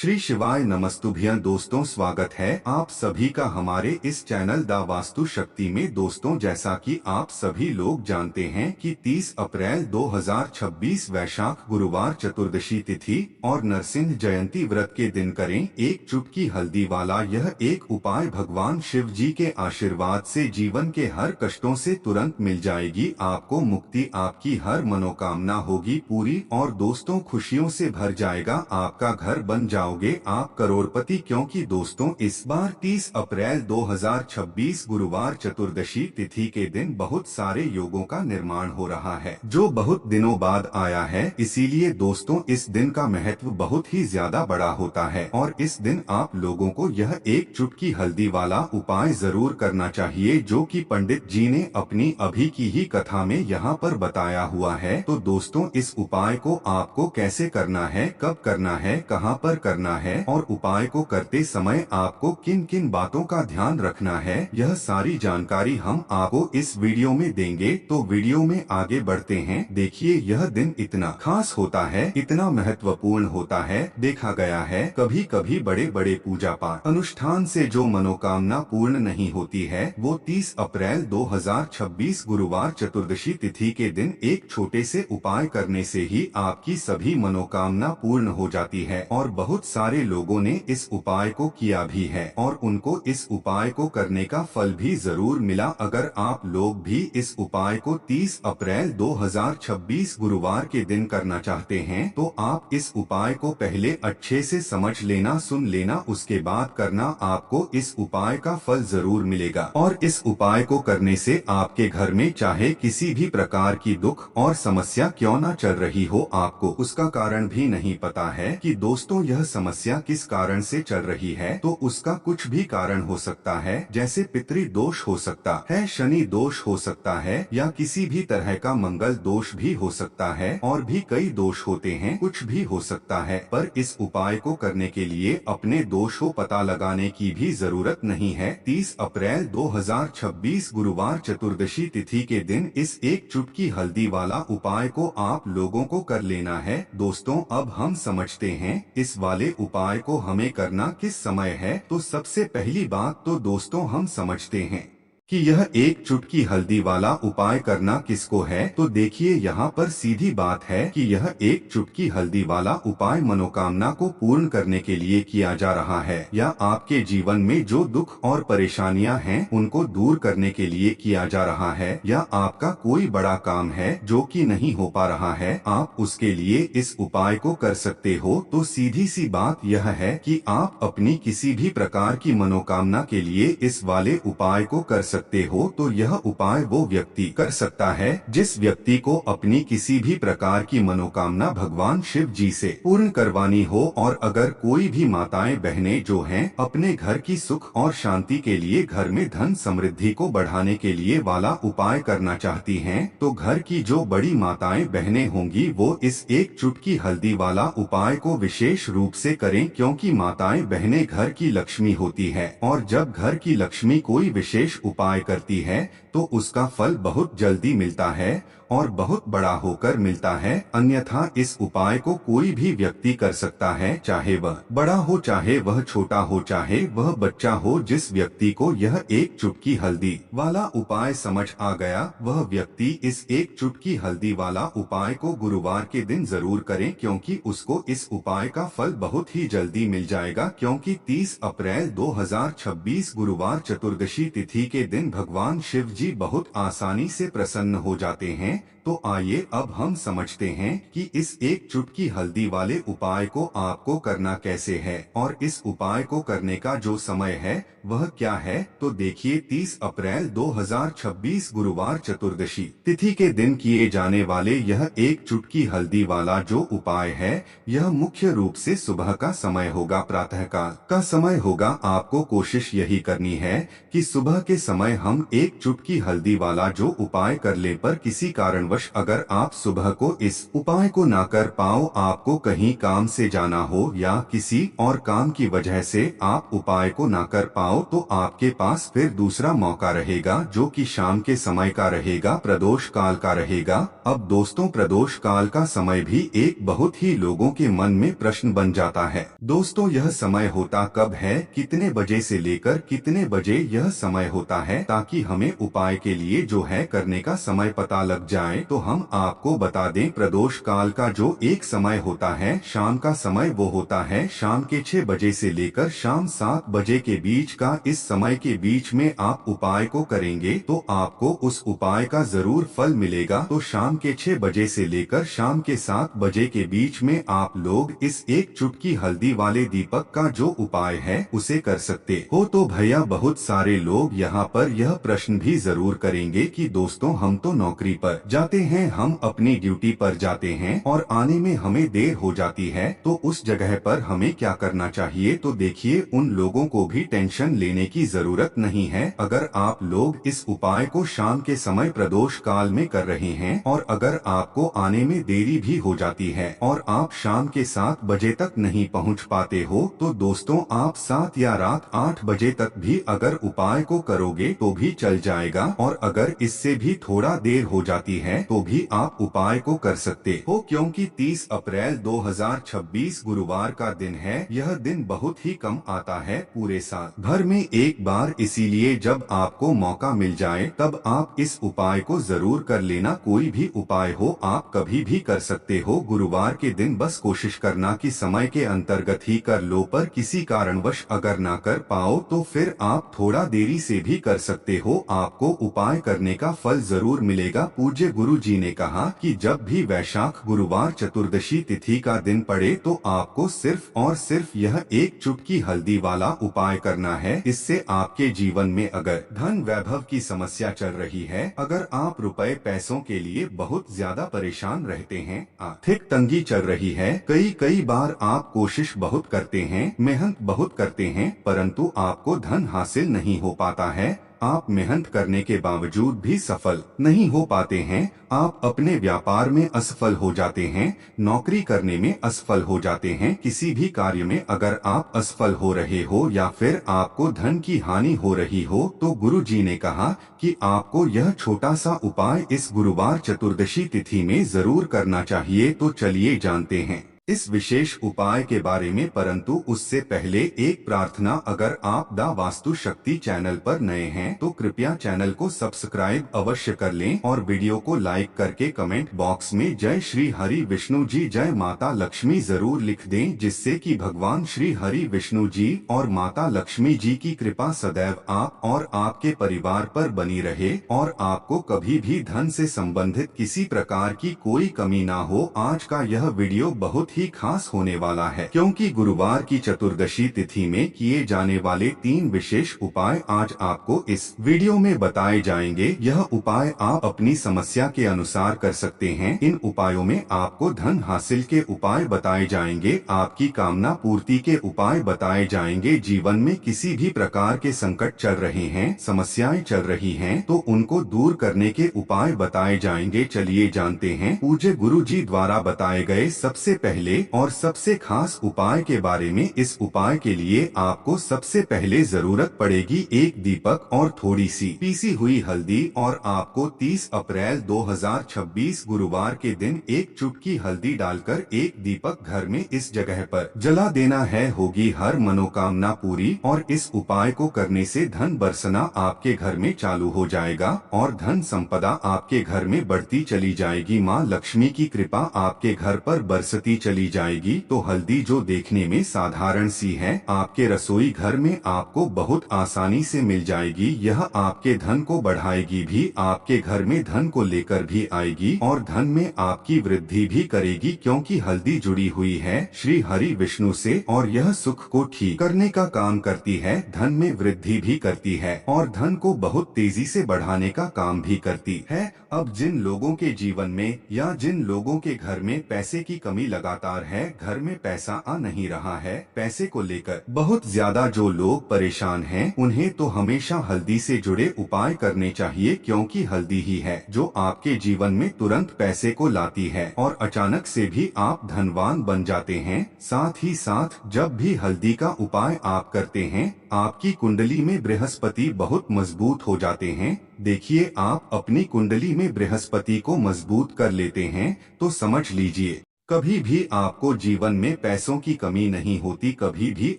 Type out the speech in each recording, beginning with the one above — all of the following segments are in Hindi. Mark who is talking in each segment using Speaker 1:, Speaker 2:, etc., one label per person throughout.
Speaker 1: श्री शिवाय नमस्तुभ्यं दोस्तों, स्वागत है आप सभी का हमारे इस चैनल दा वास्तु शक्ति में। दोस्तों, जैसा कि आप सभी लोग जानते हैं कि 30 अप्रैल 2026 वैशाख गुरुवार चतुर्दशी तिथि और नरसिंह जयंती व्रत के दिन करें एक चुटकी हल्दी वाला यह एक उपाय। भगवान शिव जी के आशीर्वाद से जीवन के हर कष्टों से तुरंत मिल जाएगी आपको मुक्ति, आपकी हर मनोकामना होगी पूरी और दोस्तों खुशियों से भर जाएगा आपका घर, बन जाओगे आप करोड़पति। क्योंकि दोस्तों इस बार 30 अप्रैल 2026 गुरुवार चतुर्दशी तिथि के दिन बहुत सारे योगों का निर्माण हो रहा है जो बहुत दिनों बाद आया है। इसीलिए दोस्तों इस दिन का महत्व बहुत ही ज्यादा बड़ा होता है और इस दिन आप लोगों को यह एक चुटकी हल्दी वाला उपाय जरूर करना चाहिए जो कि पंडित जी ने अपनी अभी की ही कथा में यहाँ पर बताया हुआ है। तो दोस्तों इस उपाय को आपको कैसे करना है, कब करना है, कहाँ पर करना है और उपाय को करते समय आपको किन किन बातों का ध्यान रखना है, यह सारी जानकारी हम आपको इस वीडियो में देंगे। तो वीडियो में आगे बढ़ते हैं। देखिए यह दिन इतना खास होता है, इतना महत्वपूर्ण होता है। देखा गया है कभी कभी बड़े बड़े पूजा पाठ अनुष्ठान से जो मनोकामना पूर्ण नहीं होती है वो 30 अप्रैल 2026 गुरुवार चतुर्दशी तिथि के दिन एक छोटे से उपाय करने से ही आपकी सभी मनोकामना पूर्ण हो जाती है। और बहुत सारे लोगों ने इस उपाय को किया भी है और उनको इस उपाय को करने का फल भी जरूर मिला। अगर आप लोग भी इस उपाय को 30 अप्रैल 2026 गुरुवार के दिन करना चाहते हैं तो आप इस उपाय को पहले अच्छे से समझ लेना, सुन लेना, उसके बाद करना, आपको इस उपाय का फल जरूर मिलेगा। और इस उपाय को करने से आपके घर में चाहे किसी भी प्रकार की दुख और समस्या क्यों न चल रही हो, आपको उसका कारण भी नहीं पता है कि दोस्तों यह समस्या किस कारण से चल रही है, तो उसका कुछ भी कारण हो सकता है। जैसे पितृ दोष हो सकता है, शनि दोष हो सकता है या किसी भी तरह का मंगल दोष भी हो सकता है और भी कई दोष होते हैं, कुछ भी हो सकता है। पर इस उपाय को करने के लिए अपने दोष को पता लगाने की भी जरूरत नहीं है। 30 अप्रैल 2026 गुरुवार चतुर्दशी तिथि के दिन इस एक चुटकी हल्दी वाला उपाय को आप लोगों को कर लेना है। दोस्तों अब हम समझते हैं इस वाले उपाय को हमें करना किस समय है। तो सबसे पहली बात तो दोस्तों हम समझते हैं कि यह एक चुटकी हल्दी वाला उपाय करना किसको है। तो देखिए यहाँ पर सीधी बात है कि यह एक चुटकी हल्दी वाला उपाय मनोकामना को पूर्ण करने के लिए किया जा रहा है या आपके जीवन में जो दुख और परेशानियां हैं उनको दूर करने के लिए किया जा रहा है या आपका कोई बड़ा काम है जो कि नहीं हो पा रहा है, आप उसके लिए इस उपाय को कर सकते हो। तो सीधी सी बात यह है कि आप अपनी किसी भी प्रकार की मनोकामना के लिए इस वाले उपाय को कर सकते हो। तो यह उपाय वो व्यक्ति कर सकता है जिस व्यक्ति को अपनी किसी भी प्रकार की मनोकामना भगवान शिव जी से पूर्ण करवानी हो। और अगर कोई भी माताएं बहनें जो हैं अपने घर की सुख और शांति के लिए, घर में धन समृद्धि को बढ़ाने के लिए वाला उपाय करना चाहती हैं, तो घर की जो बड़ी माताएं बहनें होंगी वो इस एक चुटकी हल्दी वाला उपाय को विशेष रूप से करें। क्योंकि माताएं बहनें घर की लक्ष्मी होती है और जब घर की लक्ष्मी कोई विशेष उपाय करती है तो उसका फल बहुत जल्दी मिलता है और बहुत बड़ा होकर मिलता है। अन्यथा इस उपाय को कोई भी व्यक्ति कर सकता है, चाहे वह बड़ा हो, चाहे वह छोटा हो, चाहे वह बच्चा हो। जिस व्यक्ति को यह एक चुटकी हल्दी वाला उपाय समझ आ गया वह व्यक्ति इस एक चुटकी हल्दी वाला उपाय को गुरुवार के दिन जरूर करें, क्योंकि उसको इस उपाय का फल बहुत ही जल्दी मिल जाएगा। क्योंकि 30 अप्रैल 2026 गुरुवार चतुर्दशी तिथि के दिन भगवान शिव जी बहुत आसानी से प्रसन्न हो जाते हैं। तो आइए अब हम समझते हैं कि इस एक चुटकी हल्दी वाले उपाय को आपको करना कैसे है और इस उपाय को करने का जो समय है वह क्या है। तो देखिए 30 अप्रैल 2026 गुरुवार चतुर्दशी तिथि के दिन किए जाने वाले यह एक चुटकी हल्दी वाला जो उपाय है यह मुख्य रूप से सुबह का समय होगा, प्रातःकाल का समय होगा। आपको कोशिश यही करनी है कि सुबह के समय हम एक चुटकी हल्दी वाला जो उपाय कर ले, पर किसी कारण कारणवश अगर आप सुबह को इस उपाय को ना कर पाओ, आपको कहीं काम से जाना हो या किसी और काम की वजह से आप उपाय को ना कर पाओ, तो आपके पास फिर दूसरा मौका रहेगा जो कि शाम के समय का रहेगा, प्रदोष काल का रहेगा। अब दोस्तों, प्रदोष काल का समय भी एक बहुत ही लोगों के मन में प्रश्न बन जाता है। दोस्तों, यह समय होता कब है, कितने बजे से लेकर कितने बजे यह समय होता है, ताकि हमें उपाय के लिए जो है करने का समय पता लग जाए। तो हम आपको बता दें, प्रदोष काल का जो एक समय होता है शाम का समय, वो होता है शाम के 6 बजे से लेकर शाम 7 बजे के बीच का। इस समय के बीच में आप उपाय को करेंगे तो आपको उस उपाय का जरूर फल मिलेगा। तो शाम के 6 बजे से लेकर शाम के 7 बजे के बीच में आप लोग इस एक चुटकी हल्दी वाले दीपक का जो उपाय है उसे कर सकते हो। तो भैया, बहुत सारे लोग यहाँ पर यह प्रश्न भी जरूर करेंगे कि दोस्तों, हम तो नौकरी पर जाते हैं, हम अपनी ड्यूटी पर जाते हैं और आने में हमें देर हो जाती है, तो उस जगह पर हमें क्या करना चाहिए। तो देखिए, उन लोगों को भी टेंशन लेने की जरूरत नहीं है। अगर आप लोग इस उपाय को शाम के समय प्रदोष काल में कर रहे हैं और अगर आपको आने में देरी भी हो जाती है और आप शाम के 7 बजे तक नहीं पहुंच पाते हो, तो दोस्तों, आप 7 या रात 8 बजे तक भी अगर उपाय को करोगे तो भी चल जाएगा। और अगर इससे भी थोड़ा देर हो जाती है तो भी आप उपाय को कर सकते हो, क्योंकि 30 अप्रैल 2026 गुरुवार का दिन है। यह दिन बहुत ही कम आता है पूरे साल भर में एक बार, इसीलिए जब आपको मौका मिल जाए तब आप इस उपाय को जरूर कर लेना। कोई भी उपाय हो आप कभी भी कर सकते हो। गुरुवार के दिन बस कोशिश करना कि समय के अंतर्गत ही कर लो, पर किसी कारणवश अगर ना कर पाओ तो फिर आप थोड़ा देरी से भी कर सकते हो। आपको उपाय करने का फल जरूर मिलेगा। पूज्य गुरु जी ने कहा कि जब भी वैशाख गुरुवार चतुर्दशी तिथि का दिन पड़े तो आपको सिर्फ और सिर्फ यह एक चुटकी हल्दी वाला उपाय करना है। इससे आपके जीवन में अगर धन वैभव की समस्या चल रही है, अगर आप रुपए पैसों के लिए बहुत ज्यादा परेशान रहते हैं, आर्थिक तंगी चल रही है, कई बार आप कोशिश बहुत करते हैं, मेहनत बहुत करते हैं, परंतु आपको धन हासिल नहीं हो पाता है, आप मेहनत करने के बावजूद भी सफल नहीं हो पाते हैं, आप अपने व्यापार में असफल हो जाते हैं, नौकरी करने में असफल हो जाते हैं, किसी भी कार्य में अगर आप असफल हो रहे हो या फिर आपको धन की हानि हो रही हो, तो गुरु जी ने कहा कि आपको यह छोटा सा उपाय इस गुरुवार चतुर्दशी तिथि में जरूर करना चाहिए। तो चलिए जानते हैं इस विशेष उपाय के बारे में, परंतु उससे पहले एक प्रार्थना। अगर आप दा वास्तु शक्ति चैनल पर नए हैं तो कृपया चैनल को सब्सक्राइब अवश्य कर लें और वीडियो को लाइक करके कमेंट बॉक्स में जय श्री हरि विष्णु जी, जय माता लक्ष्मी जरूर लिख दें, जिससे कि भगवान श्री हरि विष्णु जी और माता लक्ष्मी जी की कृपा सदैव आप और आपके परिवार पर बनी रहे और आपको कभी भी धन से संबंधित किसी प्रकार की कोई कमी ना हो। आज का यह वीडियो बहुत ही खास होने वाला है, क्योंकि गुरुवार की चतुर्दशी तिथि में किए जाने वाले 3 विशेष उपाय आज आपको इस वीडियो में बताए जाएंगे। यह उपाय आप अपनी समस्या के अनुसार कर सकते हैं। इन उपायों में आपको धन हासिल के उपाय बताए जाएंगे, आपकी कामना पूर्ति के उपाय बताए जाएंगे। जीवन में किसी भी प्रकार के संकट चल रहे हैं, समस्याएं चल रही हैं, तो उनको दूर करने के उपाय बताए जाएंगे। चलिए जानते हैं पूज्य गुरु जी द्वारा बताए गए सबसे पहले और सबसे खास उपाय के बारे में। इस उपाय के लिए आपको सबसे पहले जरूरत पड़ेगी एक दीपक और थोड़ी सी पीसी हुई हल्दी, और आपको 30 अप्रैल 2026 गुरुवार के दिन एक चुटकी हल्दी डालकर एक दीपक घर में इस जगह पर जला देना है। होगी हर मनोकामना पूरी, और इस उपाय को करने से धन बरसना आपके घर में चालू हो जाएगा और धन संपदा आपके घर में बढ़ती चली जाएगी। माँ लक्ष्मी की कृपा आपके घर पर बरसती चली जाएगी। तो हल्दी जो देखने में साधारण सी है, आपके रसोई घर में आपको बहुत आसानी से मिल जाएगी। यह आपके धन को बढ़ाएगी भी, आपके घर में धन को लेकर भी आएगी और धन में आपकी वृद्धि भी करेगी, क्योंकि हल्दी जुड़ी हुई है श्री हरि विष्णु से और यह सुख को ठीक करने का काम करती है, धन में वृद्धि भी करती है और धन को बहुत तेजी से बढ़ाने का काम भी करती है। अब जिन लोगों के जीवन में या जिन लोगों के घर में पैसे की कमी लगातार लगातार है, घर में पैसा आ नहीं रहा है। पैसे को लेकर बहुत ज्यादा जो लोग परेशान हैं, उन्हें तो हमेशा हल्दी से जुड़े उपाय करने चाहिए, क्योंकि हल्दी ही है जो आपके जीवन में तुरंत पैसे को लाती है और अचानक से भी आप धनवान बन जाते हैं। साथ ही साथ जब भी हल्दी का उपाय आप करते हैं, आपकी कुंडली में बृहस्पति बहुत मजबूत हो जाते हैं। देखिए, आप अपनी कुंडली में बृहस्पति को मजबूत कर लेते हैं तो समझ लीजिए कभी भी आपको जीवन में पैसों की कमी नहीं होती, कभी भी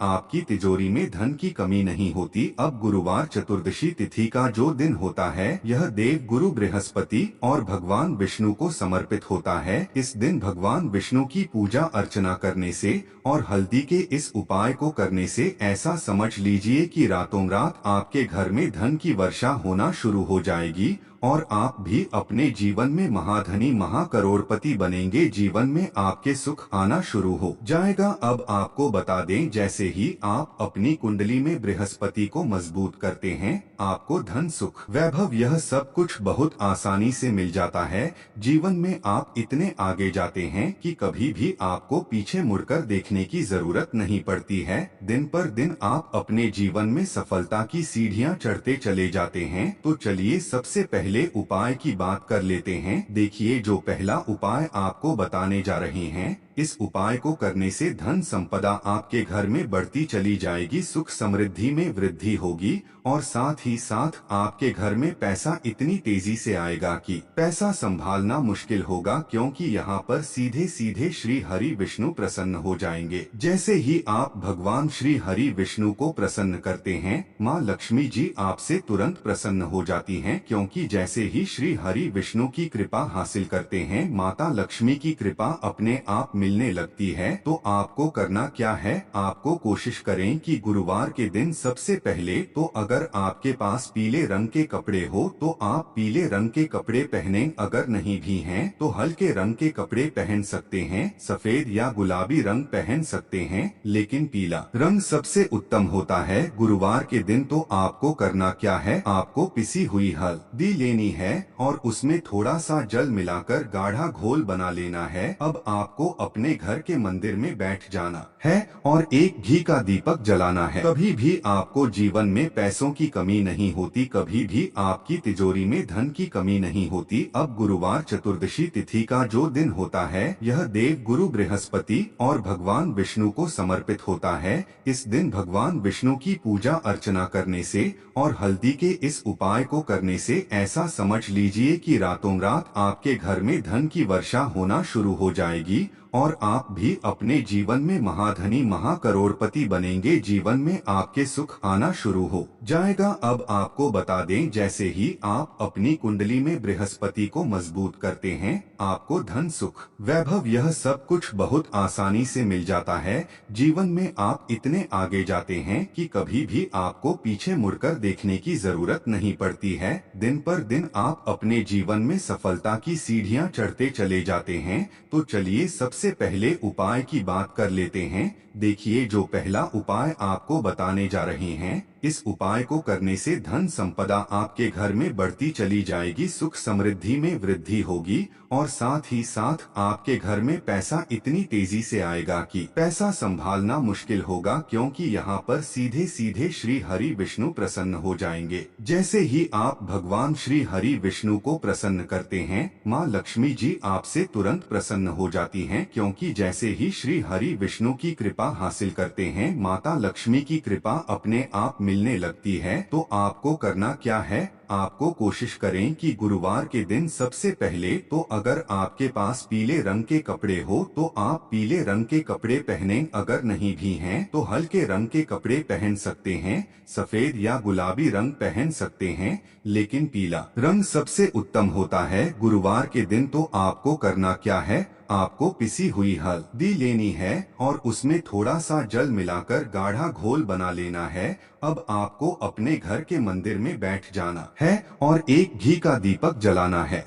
Speaker 1: आपकी तिजोरी में धन की कमी नहीं होती। अब गुरुवार चतुर्दशी तिथि का जो दिन होता है, यह देव गुरु बृहस्पति और भगवान विष्णु को समर्पित होता है। इस दिन भगवान विष्णु की पूजा अर्चना करने से और हल्दी के इस उपाय को करने से ऐसा समझ लीजिए कि रातों रात आपके घर में धन की वर्षा होना शुरू हो जाएगी और आप भी अपने जीवन में महाधनी महाकरोड़पति बनेंगे। जीवन में आपके सुख आना शुरू हो जाएगा। अब आपको बता दें, जैसे ही आप अपनी कुंडली में बृहस्पति को मजबूत करते हैं, आपको धन सुख वैभव यह सब कुछ बहुत आसानी से मिल जाता है। जीवन में आप इतने आगे जाते हैं कि कभी भी आपको पीछे मुड़कर देखने की जरूरत नहीं पड़ती है। दिन पर दिन आप अपने जीवन में सफलता की सीढ़ियां चढ़ते चले जाते हैं। तो चलिए सबसे पहले उपाय की बात कर लेते हैं। देखिए, जो पहला उपाय आपको बताने जा रहे हैं, इस उपाय को करने से धन संपदा आपके घर में बढ़ती चली जाएगी, सुख समृद्धि में वृद्धि होगी और साथ ही साथ आपके घर में पैसा इतनी तेजी से आएगा कि पैसा संभालना मुश्किल होगा, क्योंकि यहाँ पर सीधे सीधे श्री हरि विष्णु प्रसन्न हो जाएंगे। जैसे ही आप भगवान श्री हरि विष्णु को प्रसन्न करते हैं, माँ लक्ष्मी जी आपसे तुरंत प्रसन्न हो जाती हैं, क्योंकि जैसे ही श्री हरि विष्णु की कृपा हासिल करते हैं, माता लक्ष्मी की कृपा अपने आप मिलने लगती है। तो आपको करना क्या है, आपको कोशिश करें कि गुरुवार के दिन सबसे पहले तो अगर आपके पास पीले रंग के कपड़े हो तो आप पीले रंग के कपड़े पहनें, अगर नहीं भी हैं तो हल्के रंग के कपड़े पहन सकते हैं, सफेद या गुलाबी रंग पहन सकते हैं, लेकिन पीला रंग सबसे उत्तम होता है। गुरुवार के दिन तो आपको करना क्या है, आपको पिसी हुई हल्दी लेनी है और उसमें थोड़ा सा जल मिलाकर गाढ़ा घोल बना लेना है। अब आपको अपने घर के मंदिर में बैठ जाना है और एक घी का दीपक जलाना है। कभी भी आपको जीवन में पैसों की कमी नहीं होती, कभी भी आपकी तिजोरी में धन की कमी नहीं होती। अब गुरुवार चतुर्दशी तिथि का जो दिन होता है, यह देव गुरु बृहस्पति और भगवान विष्णु को समर्पित होता है। इस दिन भगवान विष्णु की पूजा अर्चना करने से और हल्दी के इस उपाय को करने से ऐसा समझ लीजिए कि रातों रात आपके घर में धन की वर्षा होना शुरू हो जाएगी और आप भी अपने जीवन में महाधनी महाकरोड़पति बनेंगे। जीवन में आपके सुख आना शुरू हो जाएगा। अब आपको बता दें, जैसे ही आप अपनी कुंडली में बृहस्पति को मजबूत करते हैं, आपको धन सुख वैभव यह सब कुछ बहुत आसानी से मिल जाता है। जीवन में आप इतने आगे जाते हैं कि कभी भी आपको पीछे मुड़कर देखने की जरूरत नहीं पड़ती है। दिन पर दिन आप अपने जीवन में सफलता की सीढ़ियां चढ़ते चले जाते हैं। तो चलिए सबसे पहले उपाय की बात कर लेते हैं। देखिए, जो पहला उपाय आपको बताने जा रहे हैं, इस उपाय को करने से धन संपदा आपके घर में बढ़ती चली जाएगी, सुख समृद्धि में वृद्धि होगी और साथ ही साथ आपके घर में पैसा इतनी तेजी से आएगा कि पैसा संभालना मुश्किल होगा, क्योंकि यहाँ पर सीधे सीधे श्री हरि विष्णु प्रसन्न हो जाएंगे। जैसे ही आप भगवान श्री हरि विष्णु को प्रसन्न करते हैं, माँ लक्ष्मी जी आपसे तुरंत प्रसन्न हो जाती हैं, क्योंकि जैसे ही श्री हरि विष्णु की कृपा हासिल करते हैं, माता लक्ष्मी की कृपा अपने आप मिलने लगती है। तो आपको करना क्या है, आपको कोशिश करें कि गुरुवार के दिन सबसे पहले तो अगर आपके पास पीले रंग के कपड़े हो तो आप पीले रंग के कपड़े पहनें, अगर नहीं भी हैं तो हल्के रंग के कपड़े पहन सकते हैं, सफेद या गुलाबी रंग पहन सकते हैं, लेकिन पीला रंग सबसे उत्तम होता है। गुरुवार के दिन तो आपको करना क्या है, आपको पिसी हुई हल्दी लेनी है और उसमें थोड़ा सा जल मिलाकर गाढ़ा घोल बना लेना है। अब आपको अपने घर के मंदिर में बैठ जाना है और एक घी का दीपक जलाना है।